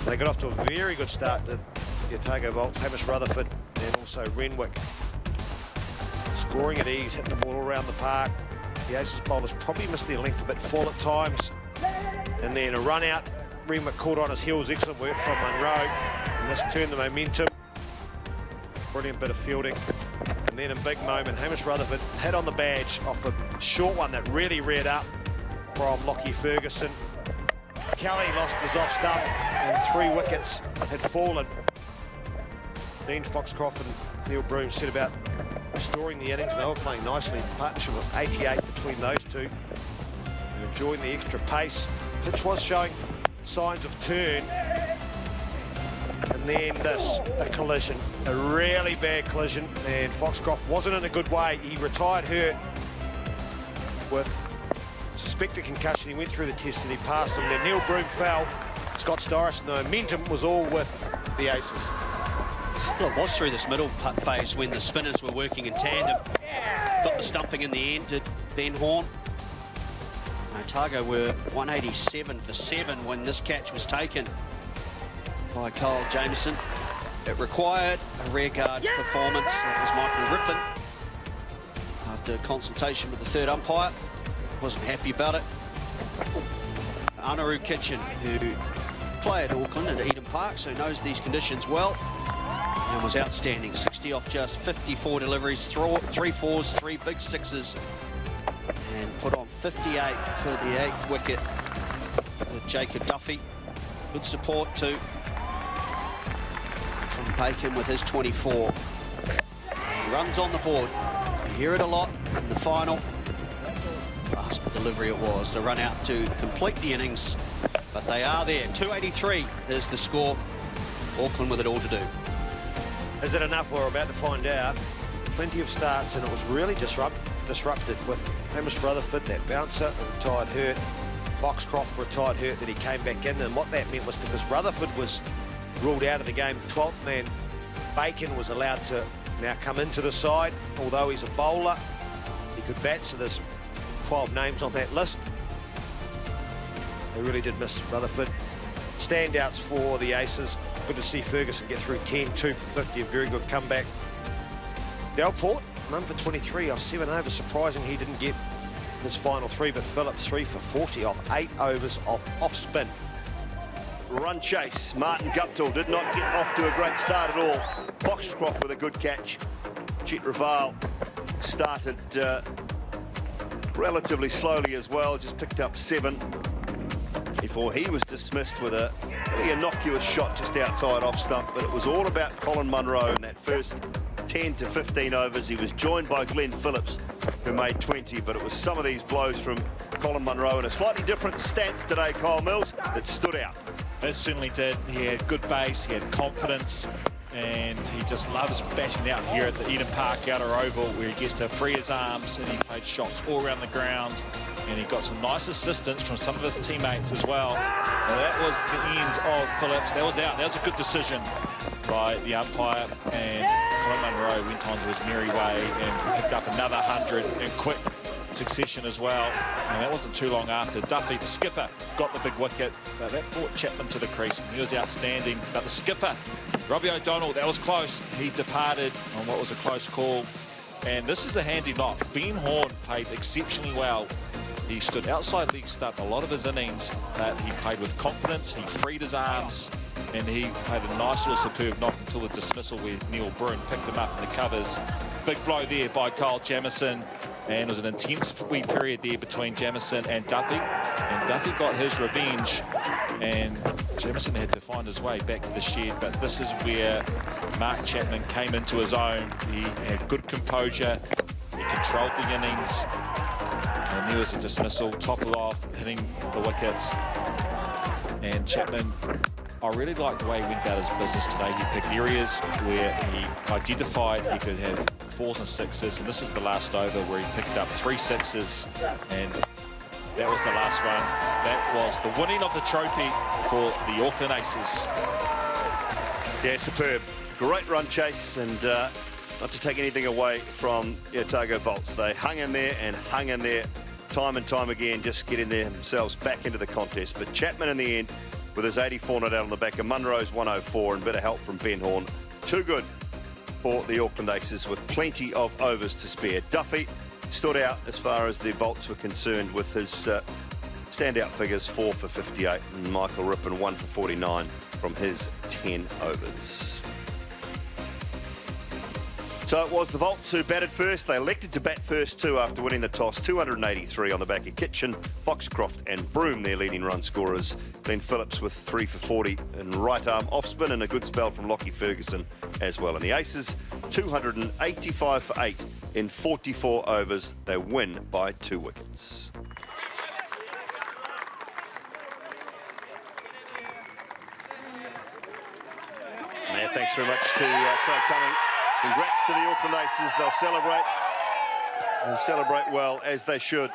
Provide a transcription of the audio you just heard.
They got off to a very good start, the Otago Bolts, Hamish Rutherford and also Renwick. Scoring at ease, hit the ball around the park. The Aces bowlers probably missed their length a bit full at times. And then a run out, Renwick caught on his heels, excellent work from Munro. And this turned the momentum. Brilliant bit of fielding. And then a big moment, Hamish Rutherford hit on the badge off a short one that really reared up from Lockie Ferguson. Kelly lost his off stump and 3 wickets had fallen. Dean Foxcroft and Neil Broome set about restoring the innings. They were playing nicely in partnership with 88 between those two. They're enjoying the extra pace. Pitch was showing signs of turn. And then this, a collision, a really bad collision, and Foxcroft wasn't in a good way. He retired hurt with suspected concussion. He went through the test and he passed them. Then Neil Broome fell. Scott Storris, and the momentum was all with the Aces. Well, it was through this middle phase when the spinners were working in tandem. Got the stumping in the end, did Ben Horn. Otago were 187 for 7 when this catch was taken by Kyle Jamieson. It required a rearguard performance. That was Michael Riplin. After consultation with the third umpire, wasn't happy about it. Anaru Kitchen, who played at Auckland and Eden Park, so knows these conditions well, and was outstanding. 60 off just 54 deliveries, 3 fours, 3 big sixes, and put on 58 for the 8th wicket with Jacob Duffy. Good support too from Bacon with his 24. He runs on the board. You hear it a lot in the final. Last delivery it was, the run out to complete the innings, but they are there. 283 is the score. Auckland with it all to do. Is it enough? We're about to find out. Plenty of starts, and it was really disrupted with Hamish Rutherford, that bouncer, retired hurt. Foxcroft retired hurt, that he came back in, and what that meant was because Rutherford was ruled out of the game, 12th man, Bacon was allowed to now come into the side. Although he's a bowler, he could bat, so there's 12 names on that list. They really did miss Rutherford. Standouts for the Aces. Good to see Ferguson get through 10, 2 for 50, a very good comeback. Delport, none for 23 off 7 overs. Surprising he didn't get his final 3, but Phillips 3 for 40 off 8 overs off spin. Run chase. Martin Guptill did not get off to a great start at all. Foxcroft with a good catch. Chet Raval started relatively slowly as well, just picked up 7 before he was dismissed with a really innocuous shot just outside off stump. But it was all about Colin Munro in that first 10 to 15 overs. He was joined by Glenn Phillips, who made 20, but it was some of these blows from Colin Munro in a slightly different stance today, Kyle Mills, that stood out. It certainly did. He had good base, he had confidence, and he just loves batting out here at the Eden Park Outer Oval, where he gets to free his arms, and he played shots all around the ground, and he got some nice assistance from some of his teammates as well. Now that was the end of Phillips. That was out. That was a good decision by the umpire, and Colin Munro went on to his merry way and picked up another 100 in quick succession as well. And that wasn't too long after. Duffy, the skipper, got the big wicket, but that brought Chapman to the crease, and he was outstanding. But the skipper, Robbie O'Donnell, that was close. He departed on what was a close call, and this is a handy knock. Ben Horn played exceptionally well. He stood outside leg stump a lot of his innings, but he played with confidence, he freed his arms, and he played a nice little superb knock until the dismissal where Neil Broome picked him up in the covers. Big blow there by Kyle Jamieson, and it was an intense wee period there between Jamieson and Duffy, and Duffy got his revenge, and Jamieson had to find his way back to the shed. But this is where Mark Chapman came into his own. He had good composure, he controlled the innings, and there was a dismissal, toppled off, hitting the wickets. And Chapman, I really liked the way he went about his business today. He picked areas where he identified he could have 4s and 6s, and this is the last over where he picked up 3 6s, and that was the last one. That was the winning of the trophy for the Auckland Aces. Yeah, superb. Great run chase, and not to take anything away from the Otago Bolts. They hung in there and hung in there time and time again, just getting themselves back into the contest. But Chapman in the end with his 84 not out on the back of Munro's 104 and bit of help from Ben Horn. Too good for the Auckland Aces with plenty of overs to spare. Duffy stood out as far as the vaults were concerned with his standout figures, 4 for 58, and Michael Rippon 1 for 49 from his 10 overs. So it was the Vaults who batted first. They elected to bat first too after winning the toss. 283 on the back of Kitchen, Foxcroft and Broome, their leading run scorers. Glenn Phillips with 3 for 40 and right arm off spin, and a good spell from Lockie Ferguson as well. And the Aces, 285 for 8 in 44 overs. They win by 2 wickets. Yeah, thanks very much to Craig Cumming. Congrats to the Auckland Aces. They'll celebrate, and celebrate well, as they should.